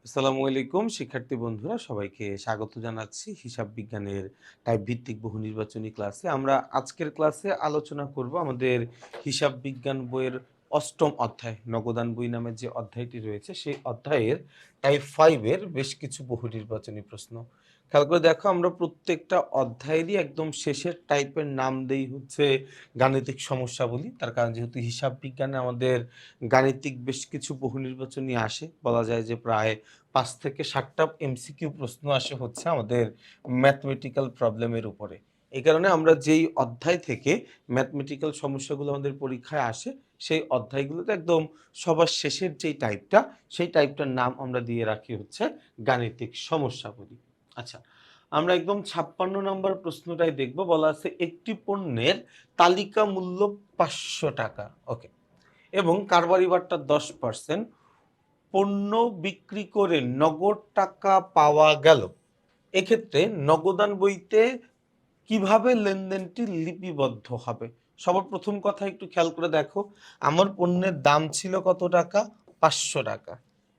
আসসালামু আলাইকুম শিক্ষার্থী বন্ধুরা, সবাইকে স্বাগত জানাচ্ছি হিসাব বিজ্ঞানের টাইপ ভিত্তিক বহু নির্বাচনী ক্লাসে। আমরা আজকের ক্লাসে আলোচনা করব আমাদের হিসাব বিজ্ঞান বইয়ের অষ্টম অধ্যায় নগদান বই নামের যে অধ্যায়টি রয়েছে সেই অধ্যায়ের টাইপ 5 এর বেশ কিছু বহু নির্বাচনী প্রশ্ন। খেয়াল করে দেখো, আমরা প্রত্যেকটা অধ্যায়েরই একদম শেষের টাইপের নাম দেই হচ্ছে গাণিতিক সমস্যা বলি। তার কারণ যেহেতু হিসাব বিজ্ঞানে আমাদের গাণিতিক বেশ কিছু বহু নির্বাচনী আসে, বলা যায় যে প্রায় ৫ থেকে ৭টা এমসিকিউ প্রশ্ন আসে হচ্ছে আমাদের ম্যাথমেটিক্যাল প্রবলেমের উপরে। এই কারণে আমরা যেই অধ্যায় থেকে ম্যাথমেটিক্যাল সমস্যাগুলো আমাদের পরীক্ষায় আসে, সেই অধ্যায়গুলোতে একদম সবার শেষের যেই টাইপটা, সেই টাইপটার নাম আমরা দিয়ে রাখি হচ্ছে গাণিতিক সমস্যাবলী। আচ্ছা, আমরা একদম ৫৬ নম্বর প্রশ্নটাই দেখব। বলা আছে একটি পণ্যের তালিকা মূল্য ৫০০ টাকা। ওকে। এবং কারবারি বাট্টা 10%, পণ্য বিক্রি করে নগদ টাকা পাওয়া গেল। এক্ষেত্রে নগদান বইতে কিভাবে লেনদেনটি লিপিবদ্ধ হবে? সবার প্রথম কথা একটু খেয়াল করে দেখো, আমার পণ্যের দাম ছিল কত টাকা? ৫০০ টাকা।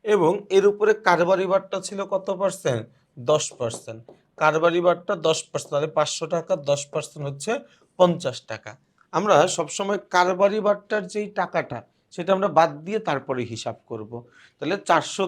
এবং এর উপরে কারবারি বাট্টা ছিল কত পার্সেন্ট? 10%। কারবারি বাট্টা 10%, তাহলে ৫০০ টাকা 10% হচ্ছে ৫০ টাকা। আমরা সবসময় কারবারি বাট্টার যেই টাকাটা, সেটা আমরা বাদ দিয়ে তারপরে হিসাব করব। তাহলে ৫০০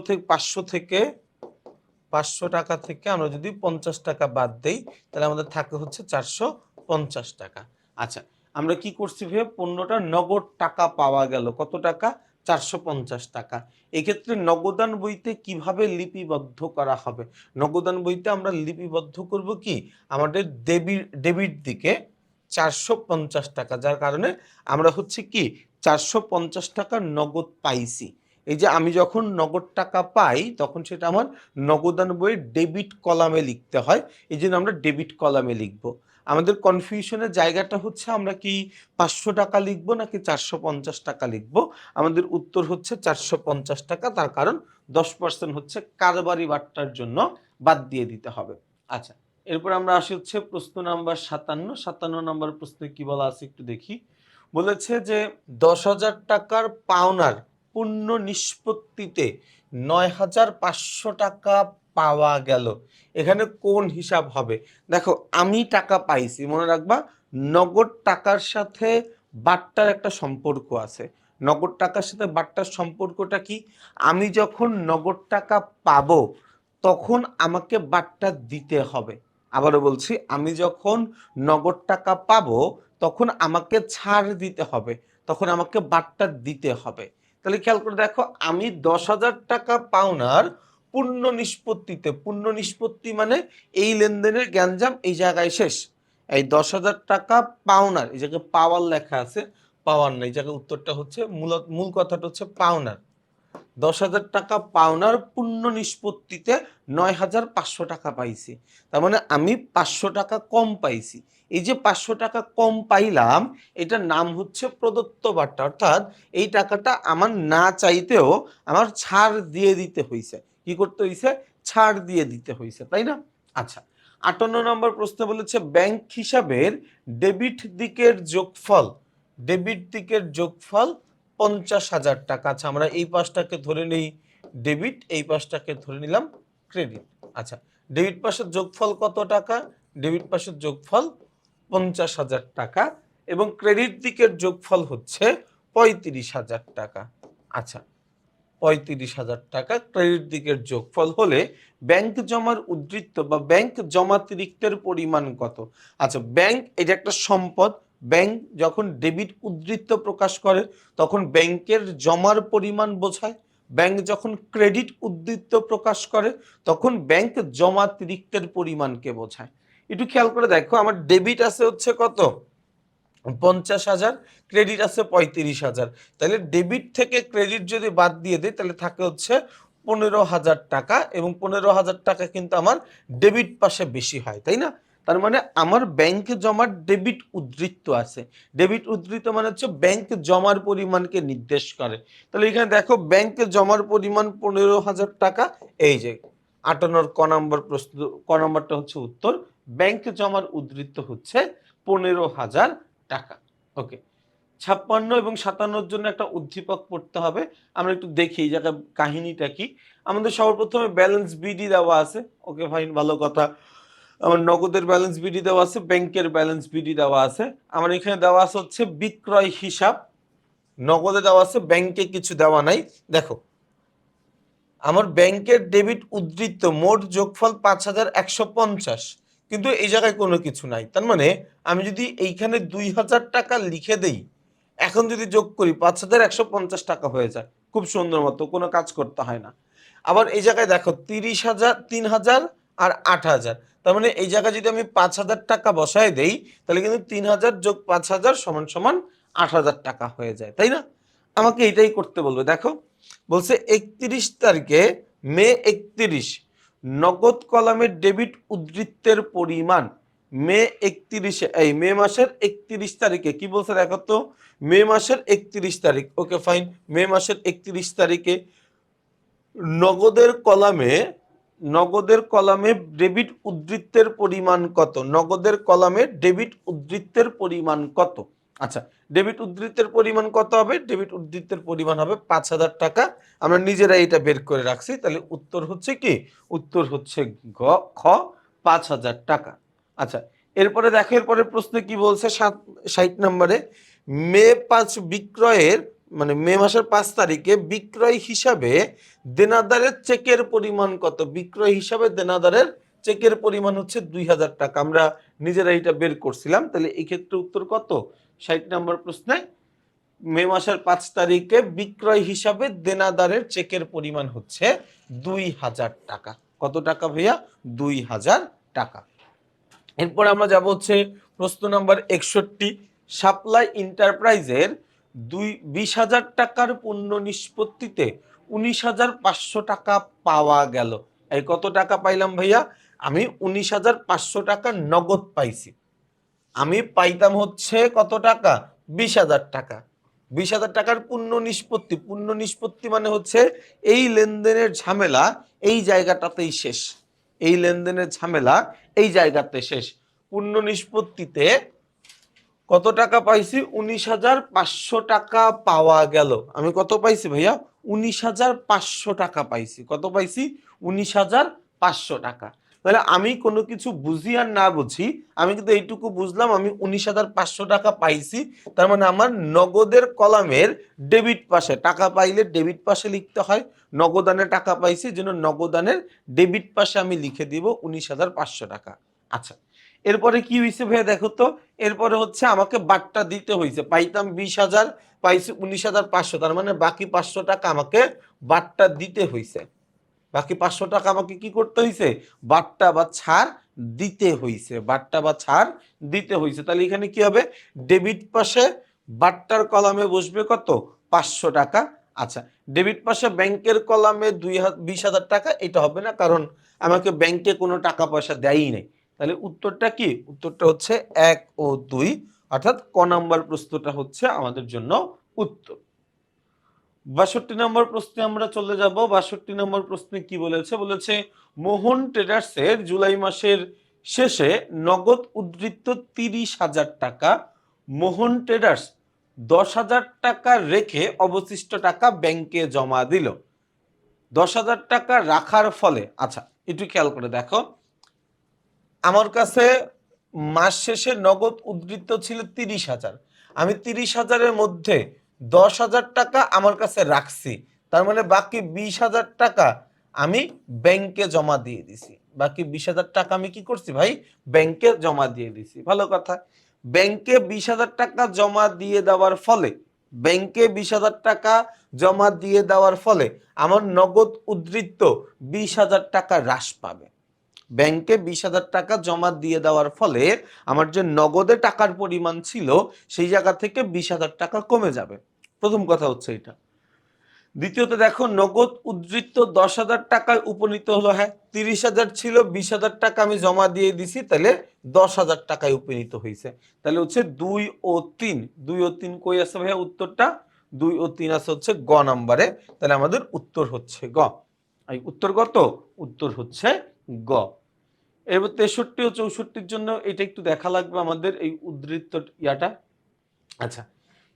টাকা থেকে আমরা যদি ৫০ টাকা বাদ দেই, তাহলে আমাদের থাকে হচ্ছে ৪৫০ টাকা। আচ্ছা, আমরা কি করছি ভেবে, পণ্যটা নগদ টাকা পাওয়া গেল কত টাকা? ৪৫০ টাকা। এক্ষেত্রে নগদান বইতে কিভাবে লিপিবদ্ধ করা হবে? নগদান বইতে আমরা লিপিবদ্ধ করব কি, আমাদের ডেবিট দিকে ৪৫০ টাকা, যার কারণে আমরা হচ্ছে কি ৪৫০ টাকা নগদ পাইছি। এই যে আমি যখন নগদ টাকা পাই, তখন সেটা আমার নগদান বইয়ের ডেবিট কলামে লিখতে হয়। এই জন্য আমরা ডেবিট কলামে লিখব। আমাদের কনফিউশনের জায়গাটা হচ্ছে, আমরা কি ৫০০ টাকা লিখবো নাকি ৪৫০ টাকা লিখবো? আমাদের উত্তর হচ্ছে ৪৫০ টাকা, তার কারণ 10% হচ্ছে কারবারি বাট্টার জন্য বাদ দিয়ে দিতে হবে। আচ্ছা, এরপর আমরা আসি হচ্ছে প্রশ্ন নাম্বার ৫৭ নম্বর প্রশ্নে কি বলা আছে একটু দেখি। বলেছে যে ১০,০০০ টাকার পাওনার পূর্ণ নিষ্পত্তিতে ৯,৫০০ টাকা পাওয়া গেল। এখানে কোন হিসাব হবে? দেখো, আমি টাকা পাইছি, মনে রাখবা নগদ টাকার সাথে বাট্টার একটা সম্পর্ক আছে। নগদ টাকার সাথে বাট্টার সম্পর্কটা কি? আমি যখন নগদ টাকা পাবো, তখন আমাকে বাট্টা দিতে হবে। আবারও বলছি, আমি যখন নগদ টাকা পাবো, তখন আমাকে ছাড় দিতে হবে, তখন আমাকে বাট্টা দিতে হবে। তাহলে খেয়াল করে দেখো, আমি ১০,০০০ টাকা পাওনার পূর্ণ নিষ্পত্তিতে, পূর্ণ নিষ্পত্তি মানে এই লেনদেনের গ্যাঞ্জাম এই জায়গায় শেষ। এই ১০,০০০ টাকা পাওনার, এই জায়গায় পাওয়ার লেখা আছে, পাওয়ার না, এই জায়গায় উত্তরটা হচ্ছে মূল কথাটা হচ্ছে পাওনার। ১০,০০০ টাকা পাওনার পূর্ণ নিষ্পত্তিতে ৯,৫০০ টাকা পাইছি। তার মানে আমি ৫০০ টাকা কম পাইছি। এই যে ৫০০ টাকা কম পাইলাম, এটার নাম হচ্ছে প্রদত্ত বাট্টা। অর্থাৎ এই টাকাটা আমার না চাইতেও আমার ছাড় দিয়ে দিতে হইছে। কি করতে হইছে? ছাড় দিয়ে দিতে হইছে, তাই না? আচ্ছা, ৫৮ নম্বর প্রশ্ন বলেছে ব্যাংক হিসাবের ডেবিট দিকের যোগফল, ডেবিট দিকের যোগফল ৫০,০০০ টাকা। আচ্ছা, আমরা এই পাশটাকে ধরে নেই ডেবিট, এই পাশটাকে ধরে নিলাম ক্রেডিট। আচ্ছা, ডেবিট পাশের যোগফল কত টাকা? ডেবিট পাশের যোগফল ৫০,০০০ টাকা এবং ক্রেডিট দিকের যোগফল হচ্ছে ৩৫,০০০ টাকা। আচ্ছা, ৩৫,০০০ টাকা ক্রেডিট দিকের যোগফল হলে ব্যাংক জমার উদ্ধৃত্ত বা ব্যাংক জমাতিরিক্তের পরিমাণ কত? আচ্ছা, ব্যাংক এটা একটা সম্পদ। ব্যাংক যখন ডেবিট উদ্ধৃত্ত প্রকাশ করে, তখন ব্যাংকের জমার পরিমাণ বোঝায়। ব্যাংক যখন ক্রেডিট উদ্ধৃত্ত প্রকাশ করে, তখন ব্যাংক জমাতিরিক্তের পরিমাণকে বোঝায়। একটু খেয়াল করে দেখো, আমার ডেবিট আছে হচ্ছে কত? ৫০,০০০, ক্রেডিট আছে ৩৫,০০০। তাহলে ডেবিট থেকে ক্রেডিট যদি বাদ দিয়ে দেয়, তাহলে থাকে হচ্ছে ১৫,০০০ টাকা, এবং ১৫,০০০ টাকা কিন্তু আমার ডেবিট পাশে বেশি হয়, তাই না? তার মানে আমার ব্যাংকে জমার ডেবিট উদ্ধৃত্ত আছে। ডেবিট উদ্ধৃত মানে হচ্ছে ব্যাংক জমার পরিমাণকে নির্দেশ করে। তাহলে এখানে দেখো, ব্যাংকে জমার পরিমাণ ১৫,০০০ টাকা। এই যে ৫৮ ক নম্বর প্রশ্ন, ক নম্বরটা হচ্ছে উত্তর। ব্যাংক জমার উদ্ধৃত্ত হচ্ছে ১৫,০০০ টাকা। ওকে। 56 এবং 57-র জন্য একটা উদ্দীপক পড়তে হবে। আমরা একটু দেখি এই জায়গায় কাহিনীটা কি। আমাদের সর্বপ্রথমে ব্যালেন্স বিডি দেওয়া আছে। ওকে ফাইন, ভালো কথা। আমার নগদের ব্যালেন্স বিডি দেওয়া আছে, ব্যাংকের ব্যালেন্স বিডি দেওয়া আছে। আমার এখানে দেওয়া আছে হচ্ছে বিক্রয় হিসাব, নগদে দেওয়া আছে, ব্যাংকে কিছু দেওয়া নাই। দেখো, আমার ব্যাংকের ডেবিট উদ্ধৃত মোট যোগফল 5150, কিন্তু এই জায়গায় কোনো কিছু নাই। তার মানে আমি যদি এইখানে 2000 টাকা লিখে দেই, এখন যদি যোগ করি 5150 টাকা হয়ে যায়, খুব সুন্দর মতো, কোনো কাজ করতে হয় না। আবার এই জায়গায় দেখো 30,000, 3000 আর 8000, তার মানে এই জায়গায় যদি আমি 5000 টাকা বসায় দেই, তাহলে কিন্তু 3000 যোগ 5000 সমান সমান 8000 টাকা হয়ে যায়, তাই না? আমাকে এটাই করতে বলবে। দেখো, বলছে 31 তারিখে, মে 31, নগদ কলামের ডেবিট উদ্ধৃতের পরিমাণ মে 31, এই মে মাসের 31 তারিখে কি বলছে দেখো তো, মে মাসের 31 তারিখ। ওকে ফাইন, মে মাসের 31 তারিখে নগদের কলামে, নগদের কলামে ডেবিট উদ্ধৃতের পরিমাণ কত? নগদের কলামে ডেবিট উদ্ধৃতের পরিমাণ কত? আচ্ছা, ডেবিট উদ্ধৃতের পরিমাণ কত হবে? ডেবিট উদ্ধৃতের পরিমাণ হবে 5000 টাকা। আমরা নিজেরাই এটা বের করে রাখছি। তাহলে উত্তর হচ্ছে কি? উত্তর হচ্ছে খ, 5000 টাকা। আচ্ছা, এরপরে দেখো, এরপরে প্রশ্নে কি বলছে 60 নম্বরে, মে 5 বিক্রয়ের, মানে মে মাসের 5 তারিখে বিক্রয় হিসাবে দেনাদারের চেকের পরিমাণ কত? বিক্রয় হিসাবে দেনাদারের চেকের পরিমাণ হচ্ছে 2000 টাকা। আমরা নিজেরা এটা বের করছিলাম। তাহলে এই ক্ষেত্রে উত্তর কত? 60 নম্বর প্রশ্নে মে মাসের 5 তারিখে বিক্রয় হিসাবে দেনাদারের চেকের পরিমাণ হচ্ছে 2000 টাকা। কত টাকা ভাইয়া? 2000 টাকা। এরপর আমরা যাব হচ্ছে প্রশ্ন নাম্বার 61, সাপ্লাই এন্টারপ্রাইজের 20,000 টাকার পণ্য নিষ্পত্তিতে 19,500 টাকা পাওয়া গেল। এই কত টাকা পাইলাম ভাইয়া? আমি 19,500 টাকা নগদ পাইছি। আমি পাইতাম হচ্ছে কত টাকা? 20,000 টাকা। 20,000 টাকার পূর্ণ নিষ্পত্তি, পূর্ণ নিষ্পত্তি মানে হচ্ছে এই লেনদেনের ঝামেলা এই জায়গাটাতেই শেষ। এই লেনদেনের ঝামেলা এই জায়গাতে শেষ। পূর্ণ নিষ্পত্তিতে কত টাকা পাইছি? 19,500 টাকা পাওয়া গেল। আমি কত পাইছি ভাইয়া? 19,500 টাকা পাইছি। কত পাইছি? 19,500 টাকা। তাহলে আমি কোনো কিছু বুঝি আর না বুঝি, আমি কিন্তু এইটুকু বুঝলাম, আমি 19,500 টাকা পাইছি। তার মানে আমার নগদের কলামের ডেবিট পাশে, টাকা পাইলে ডেবিট পাশে লিখতে হয়। নগদানে টাকা পাইছি, জন্য নগদানের ডেবিট পাশে আমি লিখে দিব 19,500 টাকা। আচ্ছা, এরপরে কি হয়েছে ভাইয়া দেখো তো, এরপরে হচ্ছে আমাকে বাট্টা দিতে হয়েছে। পাইতাম 20,000, পাইছি 19,500, তার মানে বাকি 500 টাকা আমাকে বাট্টা দিতে হয়েছে। বাকি 500 টাকা আমাকে কি করতে হয়েছে? বাট্টা বা ছাড় দিতে হয়েছে। বাট্টা বা ছাড় দিতে হয়েছে। তাহলে এখানে কি হবে? ডেবিট পাশে বাট্টার কলামে বসবে কত? 500 টাকা। আচ্ছা, ডেবিট পাশে ব্যাংকের কলামে 20,000 টাকা, এটা হবে না, কারণ আমাকে ব্যাংকে কোনো টাকা পয়সা দেয়ই নাই। তাহলে উত্তরটা কি? উত্তরটা হচ্ছে 1 ও 2, অর্থাৎ ক নাম্বার প্রশ্নটা হচ্ছে আমাদের জন্য উত্তর। 62 নম্বর প্রশ্নে আমরা চলে যাব। 62 নম্বর প্রশ্নে কি বলেছে? বলেছে মোহন ট্রেডার্সের জুলাই মাসের শেষে নগদ উদ্ধৃত 30,000 টাকা, মোহন ট্রেডার্স 10,000 টাকা রেখে অবশিষ্ট টাকা ব্যাংকে জমা দিল। 10,000 টাকা রাখার ফলে, আচ্ছা একটু খেয়াল করে দেখো, আমার কাছে মাস শেষে নগদ উদ্ধৃত ছিল 30,000। আমি 30,000-এর মধ্যে 10,000 টাকা আমার কাছে রাখছি। তার মানে বাকি 20,000 টাকা আমি ব্যাংকে জমা দিয়ে দিছি। বাকি 20,000 টাকা আমি কি করছি ভাই? ব্যাংকে জমা দিয়ে দিছি। ভালো কথা। ব্যাংকে 20,000 টাকা জমা দিয়ে দেওয়ার ফলে, ব্যাংকে 20,000 টাকা জমা দিয়ে দেওয়ার ফলে আমার নগদ উদ্ধৃত 20,000 টাকা হ্রাস পাবে। ব্যাংকে 20,000 টাকা জমা দিয়ে দেওয়ার ফলে আমার যে নগদে টাকার পরিমাণ ছিল সেই জায়গা থেকে 20,000 টাকা কমে যাবে। প্রথম কথা হচ্ছে এটা। দ্বিতীয়ত দেখো, নগদ উদ্ধৃত 10,000 টাকায় উপনীত হলো। হ্যাঁ, 30,000 ছিল, 20,000 টাকা আমি জমা দিয়ে দিছি, তাহলে 10,000 টাকায় উপনীত হয়েছে। তাহলে হচ্ছে 2 ও 3, 2 ও 3 কই আছে ভাইয়া? উত্তরটা 2 ও 3 আছে হচ্ছে গ নম্বরে। তাহলে আমাদের উত্তর হচ্ছে গ। এই উত্তর কত? উত্তর হচ্ছে গ। এবার 63 ও 64-র জন্য এটা একটু দেখা লাগবে আমাদের, এই উদ্ধৃত ইয়াটা। আচ্ছা,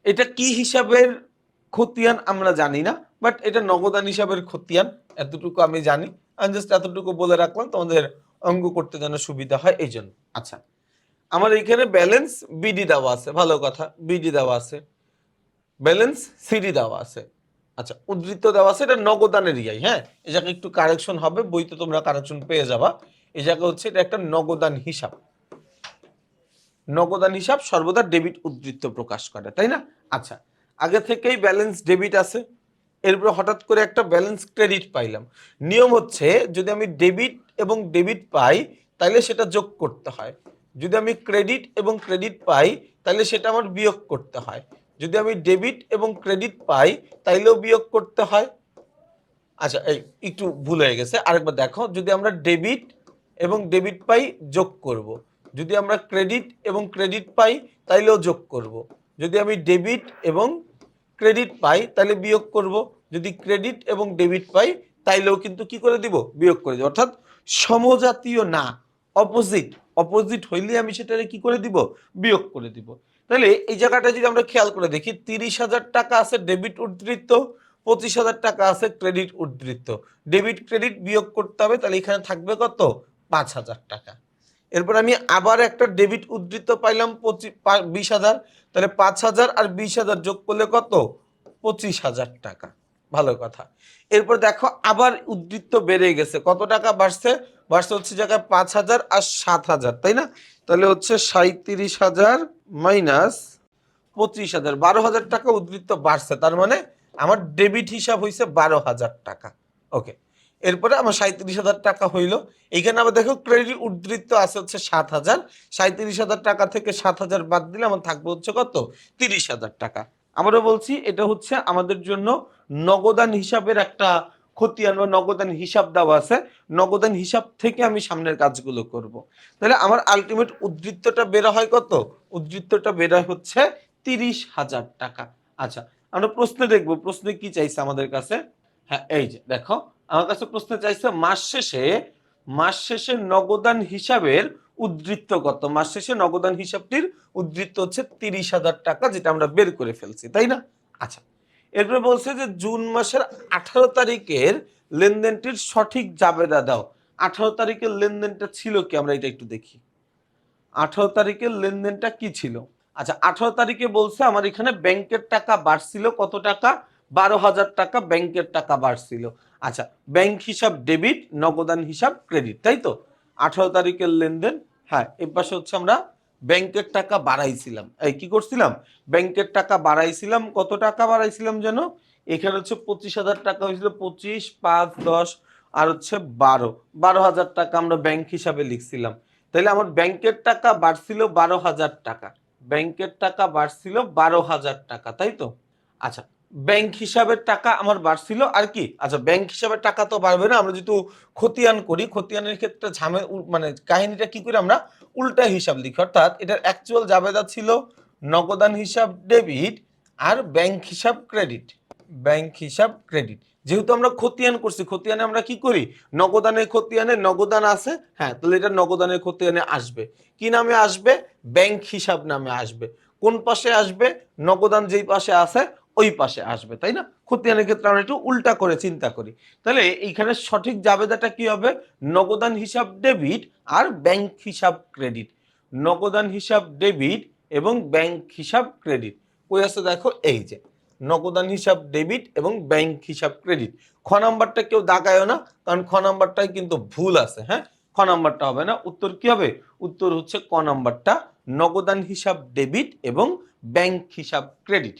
এটা কি হিসাবের খতিয়ান আমরা জানি না, বাট এটা নগদান হিসাবের খতিয়ান এতটুকু আমি জানি। আমি জাস্ট এতটুকু বলে রাখলাম তোমাদের অঙ্ক করতে যেন সুবিধা হয় এই জন্য। আচ্ছা, আমার এখানে ব্যালেন্স বিডি দেওয়া আছে, ভালো কথা, বিডি দেওয়া আছে, ব্যালেন্স সিডি দেওয়া আছে। আচ্ছা, উদ্ধৃত দেওয়া আছে, এটা নগদানের ইয়াই। হ্যাঁ, এই জায়গায় একটু কারেকশন হবে, বইতে তোমরা কারেকশন পেয়ে যাবা। এই জায়গা হচ্ছে এটা একটা নগদান হিসাব। নগদান হিসাব সর্বদা ডেবিট উদ্ধৃত প্রকাশ করে, তাই না? আচ্ছা, আগে থেকেই ব্যালেন্স ডেবিট আছে, এরপর হঠাৎ করে একটা ব্যালেন্স ক্রেডিট পাইলাম। নিয়ম হচ্ছে যদি আমি ডেবিট এবং ডেবিট পাই তাহলে সেটা যোগ করতে হয়, যদি আমি ক্রেডিট এবং ক্রেডিট পাই তাহলে সেটা আমার বিয়োগ করতে হয়, যদি আমি ডেবিট এবং ক্রেডিট পাই তাইলেও বিয়োগ করতে হয়। আচ্ছা, এই একটু ভুল হয়ে গেছে, আরেকবার দেখো, যদি আমরা ডেবিট এবং ডেবিট পাই যোগ করব, যদি আমরা ক্রেডিট এবং ক্রেডিট পাই তাইলেও যোগ করব, যদি আমি ডেবিট এবং ক্রেডিট পাই তাহলে বিয়োগ করব, যদি ক্রেডিট এবং ডেবিট পাই তাইলেও কিন্তু কি করে দিব, বিয়োগ করে দিব। অর্থাৎ সমজাতীয় না, অপোজিট, অপোজিট হইলে আমি সেটাকে কি করে দিব, বিয়োগ করে দিব। তাহলে এই জায়গাটা যদি আমরা খেয়াল করে দেখি, 30,000 টাকা আছে ডেবিট উদ্ধৃত, 25,000 টাকা আছে ক্রেডিট উদ্ধৃত, ডেবিট ক্রেডিট বিয়োগ করতে হবে, তাহলে এখানে থাকবে কত, 5,000 টাকা। এরপর আমি আবার একটা ডেবিট উদ্ধৃত পাইলাম 20,000, তাহলে 5,000 আর 20,000 যোগ করলে কত, 25,000 টাকা। ভালো কথা। এরপর দেখো আবার উদ্ধৃত বেড়ে গেছে, কত টাকা বাড়ছে, বাড়ছে হচ্ছে জায়গায় 5,000 আর 7,000, তাই না? তাহলে হচ্ছে 37,000 মাইনাস 25,000, 12,000 টাকা উদ্ধৃত বাড়ছে, তার মানে আমার ডেবিট হিসাব হয়েছে 12,000 টাকা। ওকে, এরপরে আমার 37,000 টাকা হইলো। এইখানে আবার দেখো ক্রেডিট উদ্ধৃত আছে হচ্ছে 7,000, 37,000 টাকা থেকে 7,000 বাদ দিলে আমার থাকবে হচ্ছে কত, 30,000 টাকা। আবারও বলছি, এটা হচ্ছে আমাদের জন্য নগদান হিসাবের একটা খতিয়ান বা নগদান হিসাব দেওয়া আছে, নগদান হিসাব থেকে আমি সামনের কাজগুলো করব। তাহলে আমার আলটিমেট উদ্ধৃতটা বের হয় কত, উদ্ধৃতটা বের হয় হচ্ছে 30,000 টাকা। আচ্ছা, আমরা প্রশ্নে দেখবো, প্রশ্নে কি চাইছে আমাদের কাছে। হ্যাঁ, এই যে দেখো, আমার কাছে প্রশ্ন চাইছে মাস শেষে নগদান হিসাবের উদ্ধৃত কত। মাস শেষে নগদান হিসাবটির উদ্ধৃত হচ্ছে 30,000 টাকা, যেটা আমরা বের করে ফেলছি, তাই না? আচ্ছা, এরপরে বলছে যে জুন মাসের 18 তারিখের লেনদেনটির সঠিক জাবেদা দাও। 18 তারিখের লেনদেনটা ছিল কি, আমরা এটা একটু দেখি। 18 তারিখের লেনদেনটা কি ছিল? আচ্ছা, 18 তারিখে বলছে আমার এখানে ব্যাংকের টাকা বাড়ছিল কত টাকা, 12,000 টাকা ব্যাংকের টাকা বাড়ছিল। আচ্ছা, ব্যাংক হিসাব ডেবিট, নগদান হিসাব ক্রেডিট, তাই তো? 18 তারিখের লেনদেন। হ্যাঁ, এই পাশে হচ্ছে আমরা ব্যাংকের টাকা বাড়াইছিলাম, এই কি করছিলাম, ব্যাংকের টাকা বাড়াইছিলাম। কত টাকা বাড়াইছিলাম যেন, এখানে হচ্ছে 25,000 টাকা হয়েছিল, 25, 5, 10 আর হচ্ছে 12,000 টাকা আমরা ব্যাংক হিসাবে লিখছিলাম। তাহলে আমার ব্যাংকের টাকা বাড়ছিল 12,000 টাকা, ব্যাংকের টাকা বাড়ছিল 12,000 টাকা, তাই তো? আচ্ছা, ব্যাংক হিসাবের টাকা আমার বাড়ছিল আর কি, আচ্ছা ব্যাংক হিসাবের টাকা তো বাড়বে না, আমরা যেহেতু খতিয়ান করি, খতিয়ানের ক্ষেত্রে মানে কাহিনীটা কি করে, আমরা উল্টা হিসাব লিখি। অর্থাৎ এটার অ্যাকচুয়াল জাবেদা ছিল নগদান হিসাব ডেবিট আর ব্যাংক হিসাব ক্রেডিট, ব্যাংক হিসাব ক্রেডিট। যেহেতু আমরা খতিয়ান করছি, খতিয়ানে আমরা কি করি, নগদানের খতিয়ানে নগদান আছে, হ্যাঁ, তাহলে এটা নগদানের খতিয়ানে আসবে, কি নামে আসবে, ব্যাংক হিসাব নামে আসবে। কোন পাশে আসবে, নগদান যেই পাশে আছে ওই পাশে আসবে, তাই না? খতিয়ানের ক্ষেত্রে আমরা একটু উল্টা করে চিন্তা করি। তাহলে এইখানে সঠিক জাবেদাটা কি হবে, নগদান হিসাব ডেবিট আর ব্যাংক হিসাব ক্রেডিট, নগদান হিসাব ডেবিট এবং ব্যাংক হিসাব ক্রেডিট। কই আছে দেখো, এই যে নগদান হিসাব ডেবিট এবং ব্যাংক হিসাব ক্রেডিট। খ নাম্বারটা কেউ দাগায়ও না, কারণ খ নাম্বারটাই কিন্তু ভুল আছে। হ্যাঁ, খ নাম্বারটা হবে না, উত্তর কি হবে, উত্তর হচ্ছে ক নাম্বারটা, নগদান হিসাব ডেবিট এবং ব্যাংক হিসাব ক্রেডিট।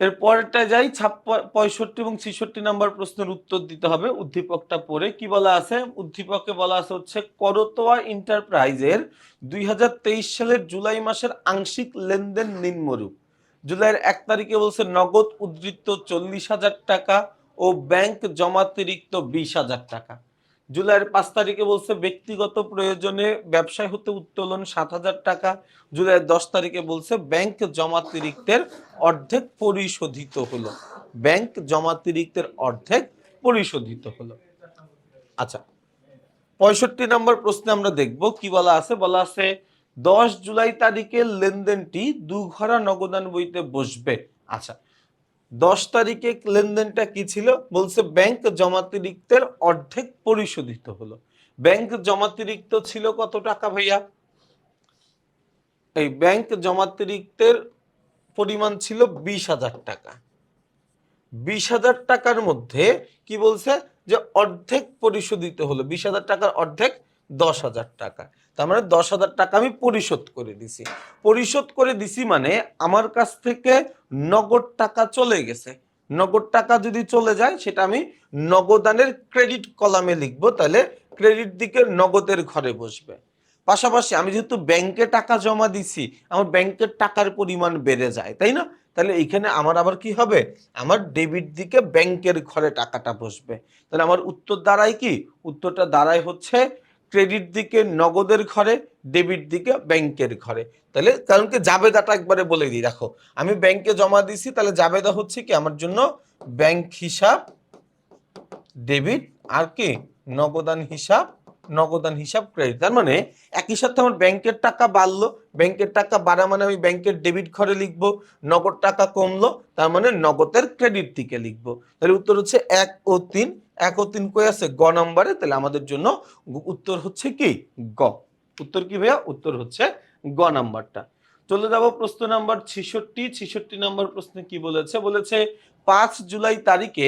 এর পরেরটা যাই, 65 এবং 66 নাম্বার প্রশ্নের উত্তর দিতে হবে। উদ্দীপকটা পড়ে কি বলা আছে, উদ্দীপকে বলা আছে হচ্ছে করতোয়া এন্টারপ্রাইজের 2023 সালের জুলাই মাসের আংশিক লেনদেন নিম্নরূপ। জুলাইয়ের 1 তারিখে বলছে নগদ উদ্ধৃত 40,000 টাকা ও ব্যাংক জমাতিরিক্ত 20,000 টাকা। জুলাইয়ের 5 তারিখে বলছে ব্যক্তিগত প্রয়োজনে ব্যবসায় হতে উত্তোলন 7,000 টাকা। জুলাইয়ের 10 তারিখে বলছে ব্যাংক জমাতিরিক্তের অর্ধেক পরিশোধিত হলো, ব্যাংক জমাতিরিক্তের অর্ধেক পরিশোধিত হলো। আচ্ছা, 65 নম্বর প্রশ্নে আমরা দেখব কি বলা আছে, বলা আছে 10 জুলাই তারিখের লেনদেনটি দুঘরা নগদান বইতে বসবে। আচ্ছা, 10 তারিখে লেনদেনটা কি ছিল? বলছে ব্যাংক জমাতিরিক্তের অর্ধেক পরিশোধিত হলো। ব্যাংক জমাতিরিক্ত ছিল কত টাকা ভাইয়া? এই ব্যাংক জমাতিরিক্তের পরিমাণ ছিল 20,000 টাকা। 20,000 টাকার মধ্যে কি বলছে যে অর্ধেক পরিশোধিত হলো। 20,000 টাকার অর্ধেক 10,000 টাকা। তার মানে 10,000 টাকা আমি পরিশোধ করে দিছি। পরিশোধ করে দিছি মানে আমার কাছ থেকে নগদ টাকা চলে গেছে। নগদ টাকা যদি চলে যায় সেটা আমি নগদানের ক্রেডিট কলামে লিখবো, তাহলে ক্রেডিট দিকে নগদের ঘরে বসবে। পাশাপাশি আমি যেহেতু ব্যাংকে টাকা জমা দিছি, আমার ব্যাংকের টাকার পরিমাণ বেড়ে যায়, তাই না? তাহলে এইখানে আমার আবার কি হবে? আমার ডেবিট দিকে ব্যাংকের ঘরে টাকাটা বসবে। তাহলে আমার উত্তর দাঁড়ায় কি? উত্তরটা দাঁড়ায় হচ্ছে ক্রেডিট দিকে নগদের ঘরে, ডেবিট দিকে ব্যাংকের ঘরে। তাহলে কারণ কি জাবেদাটা একবারে বলে দিই, দেখো আমি ব্যাংকে জমা দিছি, তাহলে জাবেদা হচ্ছে কি আমার জন্য ব্যাংক হিসাব ডেবিট, আর কি নগদান হিসাব, নগদান হিসাব ক্রেডিট। তার মানে একই সাথে আমার ব্যাংকের টাকা বাড়লো, ব্যাংকের টাকা বাড়া মানে আমি ব্যাংকের ডেবিট ঘরে লিখবো, নগদ টাকা কমলো তার মানে নগদের ক্রেডিট দিকে লিখবো। তাহলে উত্তর হচ্ছে 1 ও 3। 1 ও 3 কই আছে? গ নম্বরে। তাহলে আমাদের জন্য উত্তর হচ্ছে কি? গ। উত্তর কি ভাইয়া? উত্তর হচ্ছে গ নাম্বারটা। চলে যাব প্রশ্ন নাম্বার 66। 66 নম্বর প্রশ্নে কি বলেছে? বলেছে 5 জুলাই তারিখে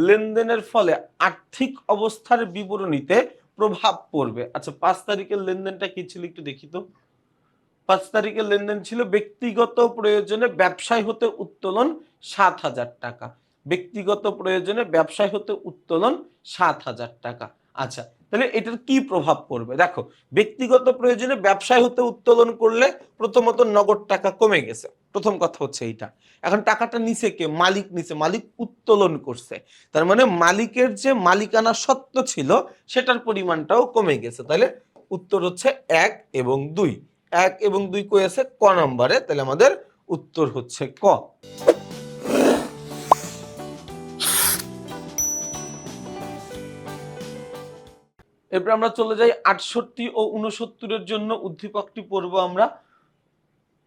লেনদেনের ফলে আর্থিক অবস্থার বিবরণীতে প্রভাব পড়বে। আচ্ছা, 5 তারিখের লেনদেনটা কি ছিল একটু দেখি তো। 5 তারিখের লেনদেন ছিল ব্যক্তিগত প্রয়োজনে ব্যবসায় হতে উত্তোলন 7,000 টাকা। ব্যক্তিগত প্রয়োজনে ব্যবসায় হতে উত্তোলন 7,000 টাকা। আচ্ছা, তাহলে এটার কি প্রভাব পড়বে? দেখো, ব্যক্তিগত প্রয়োজনে ব্যবসায় হতে উত্তোলন করলে প্রথমত নগদ টাকা কমে গেছে, প্রথম কথা হচ্ছে এইটা। এখন টাকাটা নিচে কে? মালিক নিচে, মালিক উত্তোলন করছে। তার মানে মালিকের যে মালিকানা সত্ত্ব ছিল সেটার পরিমাণটাও কমে গেছে। তাহলে উত্তর হচ্ছে 1 এবং 2। 1 এবং 2 কই আছে? ক নম্বরে। তাহলে আমাদের উত্তর হচ্ছে ক। এরপর আমরা চলে যাই 68 ও 69 এর জন্য উদ্দীপকটি পড়বো আমরা।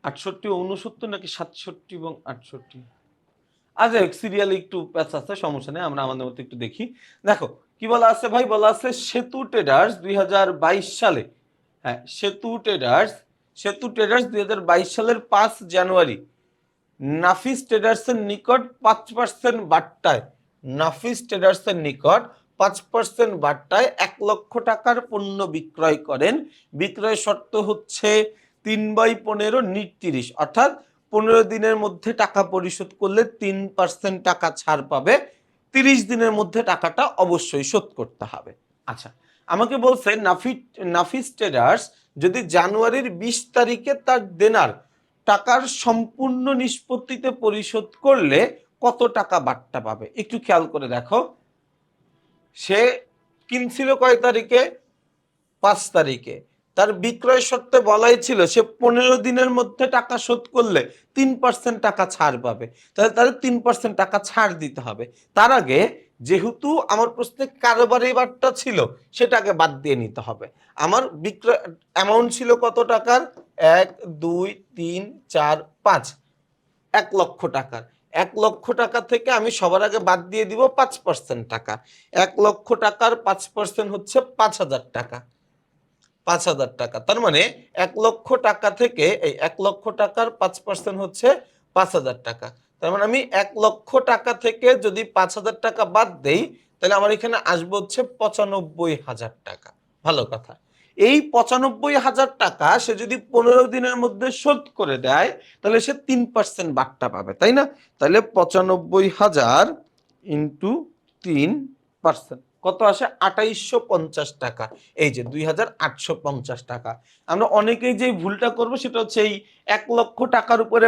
68 ও 69 নাকি 67 এবং 68? আচ্ছা, সিরিয়ালে একটু প্যাচ আছে, সমস্যা নেই, আমরা আমাদের মতো একটু দেখি। দেখো কি বলা আছে ভাই? বলা আছে সেতু ট্রেডার্স 2022 সালে, হ্যাঁ সেতু ট্রেডার্স 2022 সালের 5 জানুয়ারি নাফিস ট্রেডার্সের নিকট 5% বাট্টায়, নাফিস ট্রেডার্সের নিকট 5% বাট্টায় 1 লক্ষ টাকার পণ্য বিক্রয় করেন। বিক্রয় শর্ত হচ্ছে 3/15 অর্থাৎ 15 দিনের মধ্যে টাকা পরিশোধ করলে 3% টাকা ছাড় পাবে, 30 দিনের মধ্যে টাকাটা অবশ্যই শোধ করতে হবে। আচ্ছা, আমাকে বলছে নাফিস ট্রেডার্স যদি জানুয়ারির 20 তারিখে তার দেনার টাকার সম্পূর্ণ নিষ্পত্তিতে পরিশোধ করলে কত টাকা বাট্টা পাবে। একটু খেয়াল করে দেখো, সে কিনছিল কয় তারিখে? 5 তারিখে। তার বিক্রয় শর্তে বলাই ছিল সে 15 দিনের মধ্যে টাকা শোধ করলে 3% টাকা ছাড় পাবে, তাহলে তার 3% টাকা ছাড় দিতে হবে। তার আগে যেহেতু আমার প্রশ্নে কারবারি বাট্টা ছিল সেটাকে বাদ দিয়ে নিতে হবে। আমার বিক্রয় অ্যামাউন্ট ছিল কত টাকার? 1 2 3 4 5, 1 লক্ষ টাকার। 1 লক্ষ টাকা থেকে আমি সবার আগে বাদ দিয়ে দিব 5% টাকা। 1 লক্ষ টাকার 5% হচ্ছে 5,000 টাকা। 5,000 টাকা। তার মানে 1 লক্ষ টাকা থেকে এই 1 লক্ষ টাকার 5% হচ্ছে 5,000 টাকা। তার মানে আমি 1 লক্ষ টাকা থেকে যদি 5,000 টাকা বাদ দেই তাহলে আমার এখানে আসবে হচ্ছে 95,000 টাকা। ভালো কথা। এই 95,000 টাকা সে যদি 15 দিনের মধ্যে শোধ করে দেয় তাহলে সে 3% বাট্টা পাবে, তাই না? তাহলে 95,000 ইন্টু 3% কত আসে? 2,850 টাকা। এই যে 2,850 টাকা। আমরা অনেকেই যে ভুলটা করব সেটা হচ্ছে এই 1 লক্ষ টাকার উপরে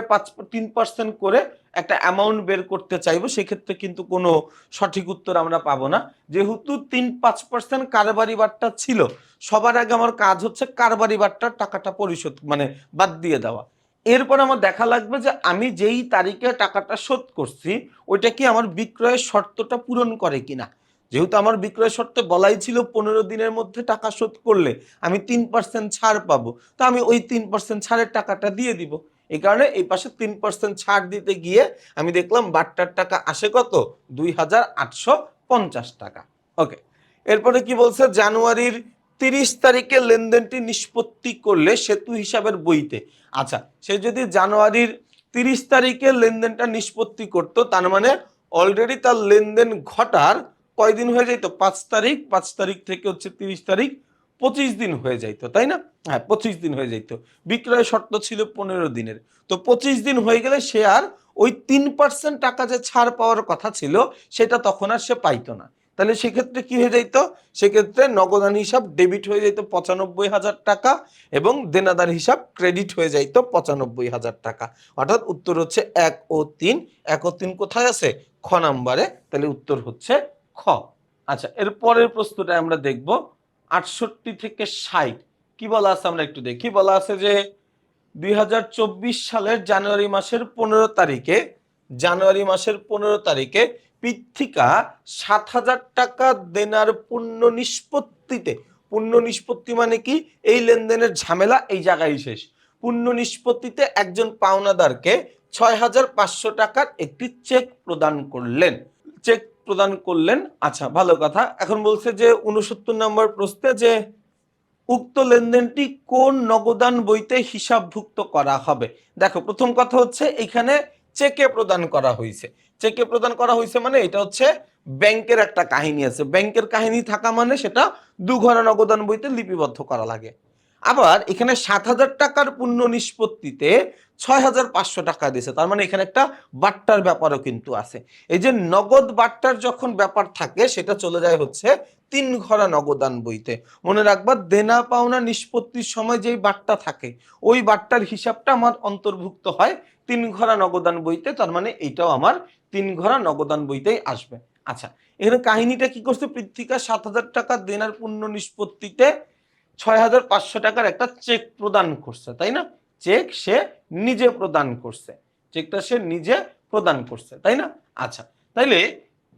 3% করে একটা অ্যামাউন্ট বের করতে চাইবো, সেক্ষেত্রে কিন্তু কোনো সঠিক উত্তর আমরা পাবো না। যেহেতু 3-5% কারবারি বাট্টা ছিল, সবার আগে আমার কাজ হচ্ছে কারবারি বাট্টার টাকাটা পরিশোধ মানে বাদ দিয়ে দেওয়া। এরপর আমার দেখা লাগবে যে আমি যেই তারিখে টাকাটা শোধ করছি ওইটা কি আমার বিক্রয়ের শর্তটা পূরণ করে কিনা। যেহেতু আমার বিক্রয় শর্তে বলাই ছিল 15 দিনের মধ্যে টাকা শোধ করলে আমি 3% ছাড় পাবো, তো আমি ওই 3% ছাড়ের টাকাটা দিয়ে দিব। এই কারণে এই পাশে 3% ছাড় দিতে গিয়ে আমি দেখলাম বাট্টার টাকা আসে কত, 2850 টাকা। ওকে, এরপরে কি বলছে, জানুয়ারির 30 তারিখে লেনদেনটি নিষ্পত্তি করলে সেতু হিসাবের বইতে। আচ্ছা, সে যদি জানুয়ারির 30 তারিখে লেনদেনটা নিষ্পত্তি করত, তার মানে অলরেডি তার লেনদেন ঘটার কয়দিন হয়ে যাইতো, 5 তারিখ, 5 তারিখ থেকে হচ্ছে 30 তারিখ, 25 দিন হয়ে যাইতো, তাই না? হ্যাঁ, 25 দিন হয়ে যাইতো। বিক্রয় শর্ত ছিল 15 দিনের, তো 25 দিন হয়ে গেলে সে আর ওই 3% টাকা যে ছাড় পাওয়ার কথা ছিল সেটা তখন আর সে পাইতো না। তাহলে সেক্ষেত্রে কি হয়ে যাইতো, সেক্ষেত্রে নগদান হিসাব ডেবিট হয়ে যাইতো 95,000 টাকা এবং দেনাদার হিসাব ক্রেডিট হয়ে যাইতো 95,000 টাকা। অর্থাৎ উত্তর হচ্ছে 1 ও 3। 1 ও 3 কোথায় আছে, খ নাম্বারে, তাহলে উত্তর হচ্ছে খ। আচ্ছা, এর পরের প্রশ্নটা আমরা দেখব 68 থেকে 60 কি বলা আছে আমরা একটু দেখি। বলা আছে যে 2024 সালের জানুয়ারি মাসের 15 তারিখে পৃথিকা 7,000 টাকা দেনার পূর্ণ নিষ্পত্তি মানে কি, এই লেনদেনের ঝামেলা এই জায়গায় শেষ। পূর্ণ নিষ্পত্তিতে একজন পাওনাদারকে 6,500 টাকার একটি চেক প্রদান করলেন। আচ্ছা, ভালো কথা। এখন বলছে যে 69 নম্বর প্রশ্নে যে উক্ত লেনদেনটি কোন নগদান বইতে হিসাবভুক্ত করা হবে। দেখো, প্রথম কথা হচ্ছে এখানে চেকে প্রদান করা হয়েছে মানে এটা হচ্ছে ব্যাংকের একটা কাহিনী আছে। ব্যাংকের কাহিনী থাকা মানে সেটা দুঘরা নগদান বইতে লিপিবদ্ধ করা লাগে। আবার এখানে 7,000 টাকার পূর্ণ নিষ্পত্তিতে 6,500 টাকা দিয়েছে, তার মানে এখানে একটা বাট্টার ব্যাপারও কিন্তু আছে। এই যে নগদ বাট্টার যখন ব্যাপার থাকে সেটা চলে যায় হচ্ছে 3 ঘরা নগদান বইতে। মনে রাখবা, দেনা পাওনা নিষ্পত্তির সময় যেই বাট্টা থাকে ওই বাট্টার হিসাবটা আমার অন্তর্ভুক্ত হয় 3 ঘরা নগদান বইতে, তার মানে এইটাও আমার 3 ঘরা নগদান বইতেই আসবে। আচ্ছা, এখানে কাহিনীটা কি করছে, পৃথিকা 7,000 টাকা দেনার পূর্ণ নিষ্পত্তিতে 6,500 টাকার একটা চেক প্রদান করছে, তাই না? চেকটা সে নিজে প্রদান করছে, তাই না? আচ্ছা, তাইলে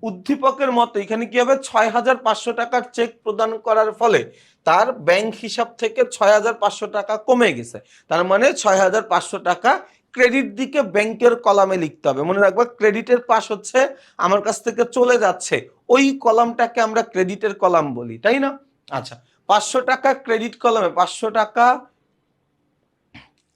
উদ্দীপকের মতে এখানে কি হবে, 6,500 টাকার চেক প্রদান করার ফলে তার ব্যাংক হিসাব থেকে 6,500 টাকা কমে গেছে। তার মানে 6,500 টাকা ক্রেডিট দিকে ব্যাংকের কলামে লিখতে হবে। মনে রাখবা, ক্রেডিটের পাশ হচ্ছে আমার কাছ থেকে চলে যাচ্ছে, ওই কলামটাকে আমরা ক্রেডিটের কলাম বলি, তাই না? আচ্ছা, 500 টাকা ক্রেডিট কলামে 500 টাকা,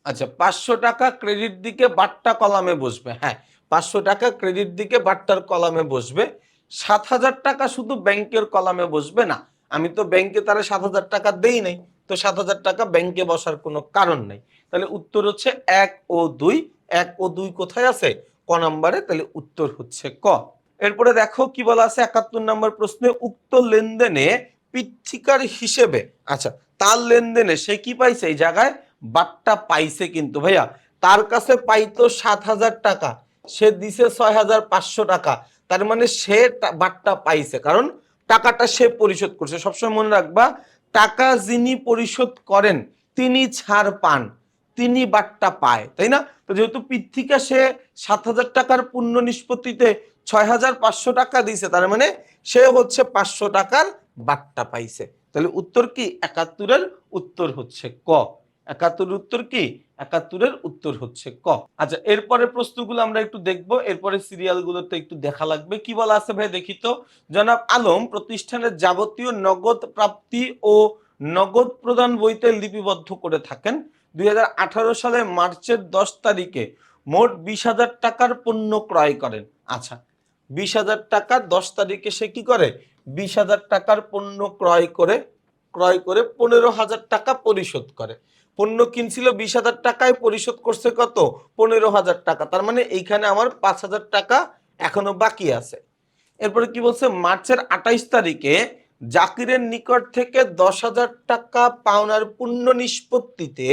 আচ্ছা 500 টাকা ক্রেডিট দিকে বাট্টা কলামে বসবে। হ্যাঁ, 500 টাকা ক্রেডিট দিকে বাট্টার কলামে বসবে। 7,000 টাকা শুধু ব্যাংকের কলামে বসবে না। আমি তো ব্যাংকে তারা 7,000 টাকা দেই নাই, তো 7,000 টাকা ব্যাংকে বসার কোনো কারণ নাই। তাহলে উত্তর হচ্ছে 1 ও 2। 1 ও 2 কোথায় আছে, ক নম্বরে, তাহলে উত্তর হচ্ছে ক। এরপরে দেখো কি বলা আছে 71 নম্বর প্রশ্নে, উক্ত লেনদেনে পৃথিকার হিসেবে, আচ্ছা তার লেনদেনে সে কি পাইছে, এই জায়গায় বাট্টা পাইছে কিন্তু ভাইয়া। তার কাছে পাইতো 7,000 টাকা, সে দিছে 6,500 টাকা, তার মানে সে বাট্টা পাইছে, কারণ টাকাটা সে পরিশোধ করছে। সবসময় মনে রাখবা, টাকা যিনি পরিশোধ করেন তিনি ছাড় পান, তিনি বাট্টা পায়, তাই না? তো যেহেতু পৃথিকা সে 7,000 টাকার পূর্ণ নিষ্পত্তিতে 6,500 টাকা দিছে, তার মানে সে হচ্ছে 500 টাকার বাট্টা পাইছে। তাহলে উত্তর কি, 71-এর উত্তর হচ্ছে ক। 71-এর উত্তর কি, 71-এর উত্তর হচ্ছে ক। আচ্ছা, এরপরে প্রশ্নগুলো আমরা একটু দেখব, এরপরে সিরিয়ালগুলোতে একটু দেখা লাগবে। কি বলা আছে ভাই দেখি তো। জনাব আলম প্রতিষ্ঠানের যাবতীয় নগদ প্রাপ্তি ও নগদ প্রদান বইতে লিপিবদ্ধ করে থাকেন। 2018 সালে মার্চের 10 তারিখে মোট 20,000 টাকার পণ্য ক্রয় করেন। আচ্ছা, 20,000 টাকা 10 তারিখে সে কি করে, 20,000 টাকার পণ্য ক্রয় করে 15,000 টাকা পরিশোধ করে। পণ্য কিনছিল 20,000 টাকায়, পরিশোধ করছে কত, 15,000 টাকা। তার মানে এইখানে আমার 5,000 টাকা এখনো বাকি আছে। এরপরে কি বলছে, মার্চের 28 তারিখে জাকিরের নিকট থেকে 10,000 টাকা পাওনার পূর্ণ নিষ্পত্তিতে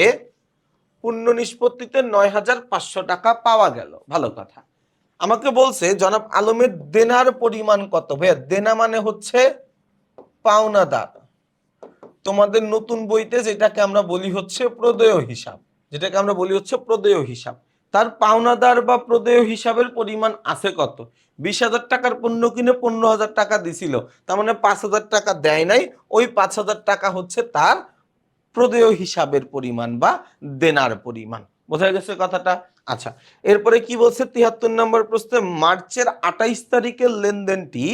9,500 টাকা পাওয়া গেল। ভালো কথা। আমাকে বলছে জনাব আলমের দেনার পরিমাণ কত। ভাইয়া, দেনা মানে হচ্ছে পাওনাদার। তোমাদের নতুন বইতে যেটাকে আমরা বলি হচ্ছে প্রদেয় হিসাব, তার পাওনাদার বা প্রদেয় হিসাবের পরিমাণ আছে কত? 20,000 টাকার পণ্য কিনে 15,000 টাকা দিছিল, তার মানে 5,000 টাকা দেয় নাই, ওই 5,000 টাকা হচ্ছে তার প্রদেয় হিসাবের পরিমাণ বা দেনার পরিমাণ। বোঝা গেছে কথাটা? আচ্ছা, এরপরে কি বলছে 73 নম্বর প্রশ্নে, মার্চের 28 তারিখের লেনদেনটি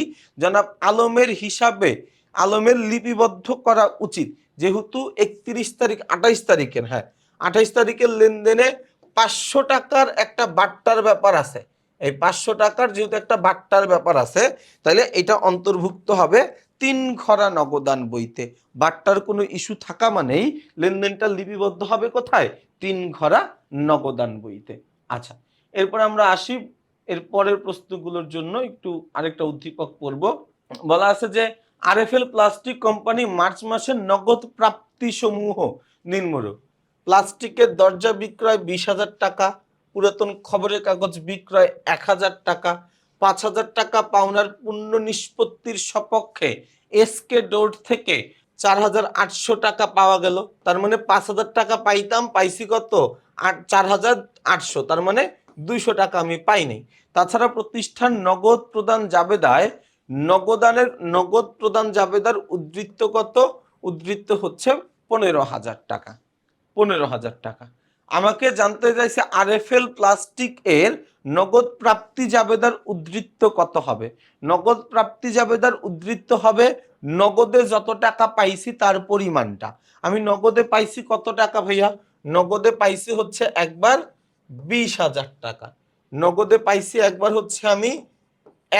জনাব আলমের হিসাবে আলমের লিপিবদ্ধ করা উচিত, যেহেতু 31 তারিখ 28 তারিখের, হ্যাঁ 28 তারিখের লেনদেনে 500 টাকার একটা বাট্টার ব্যাপার আছে। এই 500 টাকার যেহেতু একটা বাট্টার ব্যাপার আছে, তাহলে এটা অন্তর্ভুক্ত হবে 3 খরা নগদান বইতে। বাট্টার কোনো ইস্যু থাকা মানেই লেনদেনটা লিপিবদ্ধ হবে কোথায়? 3 খরা নগদান বইতে। আচ্ছা, এরপর আমরা আসি এর পরের প্রশ্নগুলোর জন্য একটু আরেকটা উদ্দীপক পড়ব। বলা আছে যে আরএফএল প্লাস্টিক কোম্পানি মার্চ মাসের নগদ প্রাপ্তি সমূহ নিম্নরূপ: প্লাস্টিকের দরজা বিক্রয় 20,000 টাকা, পুরাতন খবরের কাগজ বিক্রয় 1,000 টাকা, 5,000 টাকা পাওনার পূর্ণ নিষ্পত্তির সপক্ষে এসকে ডোর থেকে 4,800 টাকা পাওয়া গেল। তার মানে 5,000 টাকা পাইতাম, পাইছি কত? 4,800, তার মানে 200 টাকা আমি পাইনি। তাছাড়া প্রতিষ্ঠান নগদ প্রদান জাবেদায় নগদ প্রদান জাবেদার উদ্ধৃত্ত কত? উদ্ধৃত্ত হচ্ছে 15,000 টাকা। 15,000 টাকা। আমাকে জানতে চাইছে আরএফএল প্লাস্টিক এর নগদ প্রাপ্তি জাবেদার উদ্ধৃত্ত কত হবে? নগদ প্রাপ্তি জাবেদার উদ্ধৃত্ত হবে নগদে যত টাকা পাইছি তার পরিমাণটা। আমি নগদে পাইছি কত টাকা ভাইয়া? নগদে পাইছি হচ্ছে একবার 20,000 টাকা। নগদে পাইছি একবার হচ্ছে আমি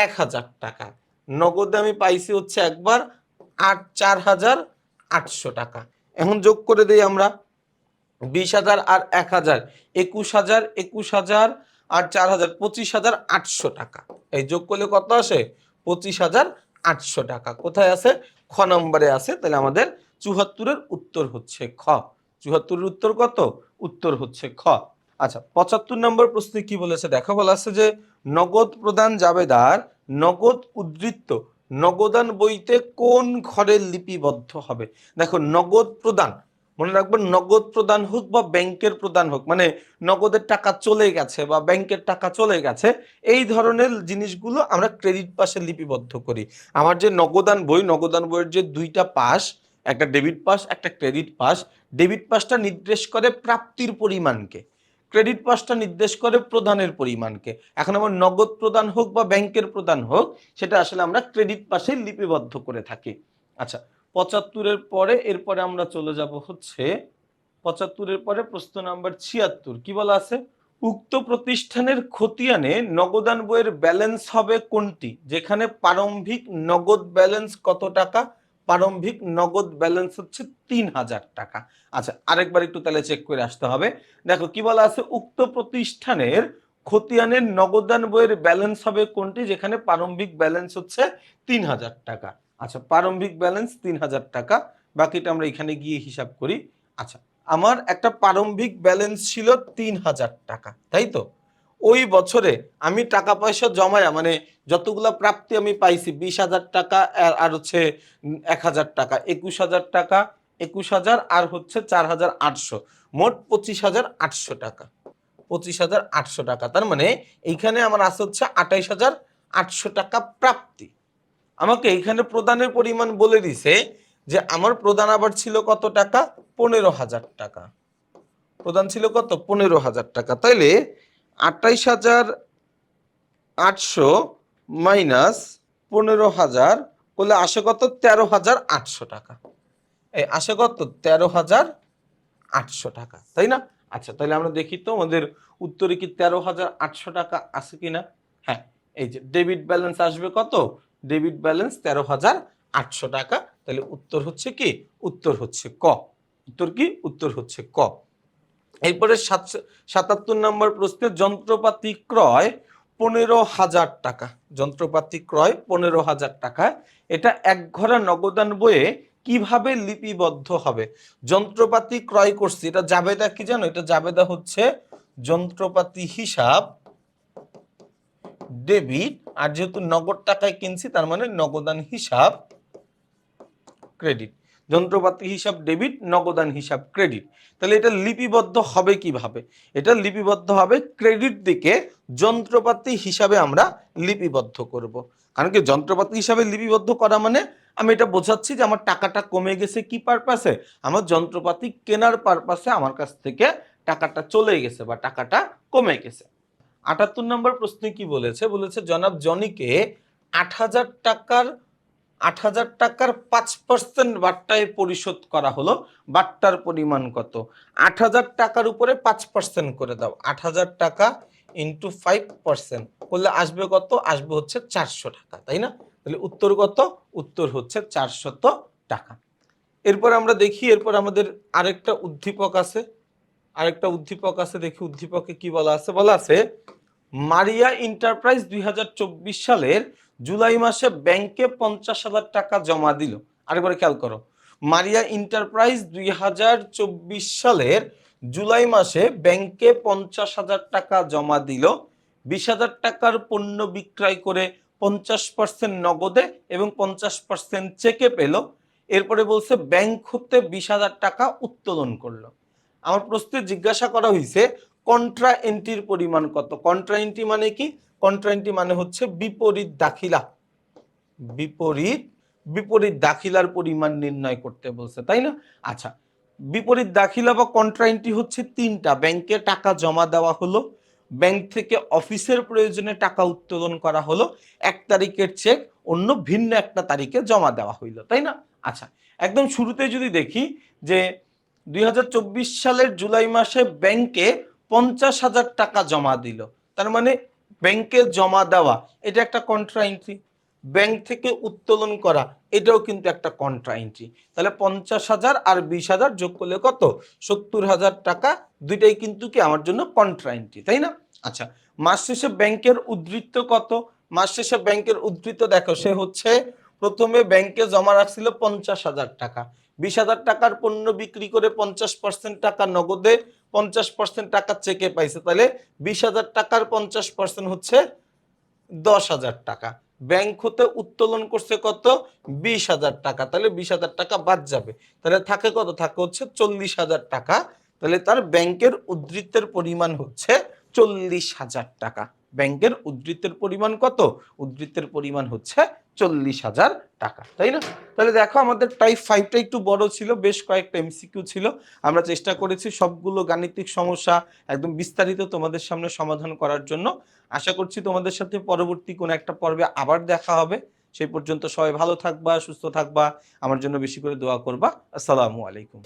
1,000 টাকা। নগদে আমি পাইছি হচ্ছে একবার 4,800 টাকা। এখন যোগ করে দেই আমরা, 20,000 আর 1,000, 21,000, 21,000 আর 4,000, 25,800 টাকা। এই যোগ করলে কত আসে? 25,800 টাকা। কোথায় আছে? খ নম্বরে আছে। তাহলে আমাদের 74-এর উত্তর হচ্ছে খ। 74-এর উত্তর কত? উত্তর হচ্ছে খ। আচ্ছা, 75 নম্বর প্রশ্নে কি বলেছে দেখো। বলা আছে যে নগদ প্রদান জাবেদার নগদ উদ্ধৃত্ত নগদান বইতে কোন ঘরে লিপিবদ্ধ হবে? দেখো, নগদ প্রদান, মনে রাখবেন, নগদ প্রদান হোক বা ব্যাংকের প্রদান হোক, মানে নগদের টাকা চলে গেছে বা ব্যাংকের টাকা চলে গেছে, এই ধরনের জিনিসগুলো আমরা ক্রেডিট পাশে লিপিবদ্ধ করি। আমার যে নগদান বই, নগদান বইয়ের যে দুইটা পাশ, একটা ডেবিট পাশ একটা ক্রেডিট পাশ, ডেবিট পাশটা নির্দেশ করে প্রাপ্তির পরিমাণকে, ক্রেডিট পাশটা নির্দেশ করে প্রদানের পরিমাণকে। এখন আমার নগদ প্রদান হোক বা ব্যাংকের প্রদান হোক, সেটা আসলে আমরা ক্রেডিট পাশে লিপিবদ্ধ করে থাকি। আচ্ছা, 75-এর পরে এরপরে আমরা চলে যাব হচ্ছে 75-এর পরে প্রশ্ন নাম্বার 76। কি বলা আছে? উক্ত প্রতিষ্ঠানের খতিয়ানে নগদান বইয়ের ব্যালেন্স হবে কোনটি, যেখানে প্রারম্ভিক নগদ ব্যালেন্স কত টাকা? প্রারম্ভিক নগদ ব্যালেন্স হচ্ছে 3,000 টাকা। আচ্ছা, আরেকবার একটু তাহলে চেক করে আসতে হবে। দেখো কি বলা আছে, উক্ত প্রতিষ্ঠানের খতিয়ানের নগদান বইয়ের ব্যালেন্স হবে কোনটি, যেখানে প্রারম্ভিক ব্যালেন্স হচ্ছে 3,000 টাকা। আচ্ছা, প্রারম্ভিক ব্যালেন্স 3,000 টাকা, বাকিটা আমরা এখানে গিয়ে হিসাব করি। আচ্ছা, আমার একটা প্রারম্ভিক ব্যালেন্স ছিল 3,000 টাকা, তাই তো? ওই বছরে আমি টাকা পয়সা জমায়া, মানে যতগুলা প্রাপ্তি আমি পাইছি, 20,000 টাকা আর হচ্ছে 1,000 টাকা, 21,000 টাকা, 21,000 আর হচ্ছে 4,800, মোট 25,800 টাকা। 25,800 টাকা, তার মানে এইখানে আমার আছে হচ্ছে 28,800 টাকা প্রাপ্তি। আমাকে এইখানে প্রদানের পরিমাণ বলে দিছে যে আমার প্রদান আবার ছিল কত টাকা? 15,000 টাকা। প্রদান ছিল কত? 15,000 টাকা। তাইলে 28,800 মাইনাস 15,000 করলে আসে কত? 13,800 টাকা। এই আসে কত? 13,800 টাকা, তাই না? আচ্ছা, তাহলে আমরা দেখি তো আমাদের উত্তরে কি 13,800 টাকা আছে কিনা। হ্যাঁ, এই যে ডেবিট ব্যালেন্স আসবে কত? ডেবিট ব্যালেন্স 13,800 টাকা। তাহলে উত্তর হচ্ছে কি? উত্তর হচ্ছে ক। উত্তর কি? উত্তর হচ্ছে ক। এরপরে 77 নম্বর প্রশ্নে যন্ত্রপাতি ক্রয় 15,000 টাকা। যন্ত্রপাতি ক্রয় 15,000 টাকা, এটা এক ঘরা নগদান বইয়ে কিভাবে লিপিবদ্ধ হবে? যন্ত্রপাতি ক্রয় করছি, এটা জাবেদা কি জানো? এটা জাবেদা হচ্ছে যন্ত্রপাতি হিসাব ডেবিট, আর যেহেতু নগদ টাকায় কিনছি তার মানে নগদান হিসাব ক্রেডিট। যন্ত্রপাতি হিসাব ডেবিট, নগদান হিসাব ক্রেডিট। তাহলে এটা লিপিবদ্ধ হবে কিভাবে? এটা লিপিবদ্ধ হবে ক্রেডিট দিকে যন্ত্রপাতি হিসাবে আমরা লিপিবদ্ধ করব। কারণ কি যন্ত্রপাতি হিসাবে লিপিবদ্ধ করা মানে আমি এটা বোঝাচ্ছি যে আমার টাকাটা কমে গেছে কি পারপাসে, আমার যন্ত্রপাতি কেনার পারপাসে আমার কাছ থেকে টাকাটা চলে গেছে বা টাকাটা কমে গেছে। ৭৮ নম্বর প্রশ্নে কি বলেছে? বলেছে জনাব জনিকে ৮,০০০ টাকার ৫% বাট্টায় পরিশোধ করা হলো, বাট্টার পরিমাণ কত? ৮,০০০ টাকার উপরে ৫% করে দাও। ৮,০০০ টাকা ইন্টু 5% করলে আসবে কত? আসবে হচ্ছে ৪০০ টাকা, তাই না? তাহলে উত্তর কত? উত্তর হচ্ছে ৪০০ টাকা। এরপর আমরা দেখি, এরপর আমাদের আরেকটা উদ্দীপক আছে, দেখি উদ্দীপকে কি বলা আছে। বলা আছে মারিয়া এন্টারপ্রাইজ ২০২৪ সালের জুলাই মাসে ব্যাংকে ৫০,০০০ টাকা জমা দিল। আরেকবার খেয়াল করো, মারিয়া এন্টারপ্রাইজ ২০২৪ সালের জুলাই মাসে ব্যাংকে ৫০,০০০ টাকা জমা দিল, ২০,০০০ টাকার পণ্য বিক্রয় করে ৫০% নগদে এবং ৫০% চেকে পেল। এরপরে বলছে ব্যাংক হতে ২০,০০০ টাকা উত্তোলন করলো। আমার প্রশ্নে জিজ্ঞাসা করা হয়েছে কন্ট্রা এন্ট্রির পরিমাণ কত? কন্ট্রা এন্ট্রি মানে কি? কন্ট্রা এন্ট্রি মানে হচ্ছে বিপরীত দাখিলা, বিপরীত দাখিলার পরিমাণ নির্ণয় করতে বলছে, তাই না? আচ্ছা, বিপরীত দাখিলা বা কন্ট্রা এন্ট্রি হচ্ছে তিনটা। ব্যাংকে টাকা জমা দেওয়া হলো, ব্যাংক থেকে অফিসের প্রয়োজনে টাকা উত্তোলন করা হলো, ১ তারিখের চেক অন্য ভিন্ন একটা তারিখে জমা দেওয়া হইলো, তাই না? আচ্ছা, একদম শুরুতে যদি দেখি যে ২০২৪ সালের জুলাই মাসে ব্যাংকে ৫০,০০০ টাকা জমা দিল, তার মানে ব্যাংকে জমা দেওয়া এটা একটা কন্ট্রা এন্ট্রি, ব্যাংক থেকে উত্তোলন করা এটাও কিন্তু একটা কন্ট্রা এন্ট্রি। তাহলে ৫০,০০০ আর ২০,০০০ যোগ করলে কত? ৭০,০০০ টাকা। দুইটাই কিন্তু কি আমার জন্য কন্ট্রা এন্ট্রি, তাই না? আচ্ছা, মাস শেষে ব্যাংকের উদ্ধৃত্ত কত? মাস শেষে ব্যাংকের উদ্ধৃত্ত দেখো, সে হচ্ছে প্রথমে ব্যাংকে জমা রাখছিল ৫০,০০০ টাকা, ২০,০০০ টাকার পণ্য বিক্রি করে ৫০% টাকা নগদে, ৫০% টাকা চেকে পাইছে। তাহলে ২০,০০০ টাকার ৫০% হচ্ছে ১০,০০০ টাকা। ব্যাংক হতে উত্তোলন করছে কত? ২০,০০০ টাকা। তাহলে ২০,০০০ টাকা বাদ যাবে, তাহলে থাকে কত? থাকে হচ্ছে ৪০,০০০ টাকা। তাহলে তার ব্যাংকের উদ্ধৃতের পরিমাণ হচ্ছে ৪০,০০০ টাকা। ব্যাংকের উদ্ধৃতের পরিমাণ কত? উদ্ধৃতের পরিমাণ হচ্ছে ৪০,০০০ টাকা, তাই না? তাহলে দেখো আমাদের টাইপ 5টা একটু বড় ছিল, বেশ কয়েকটা এমসিকিউ ছিল। আমরা চেষ্টা করেছি সবগুলো গাণিতিক সমস্যা একদম বিস্তারিত তোমাদের সামনে সমাধান করার জন্য। আশা করছি তোমাদের সাথে পরবর্তী কোনো একটা পর্বে আবার দেখা হবে। সেই পর্যন্ত সবাই ভালো থাকবা, সুস্থ থাকবা, আমার জন্য বেশি করে দোয়া করবা। আসসালামু আলাইকুম।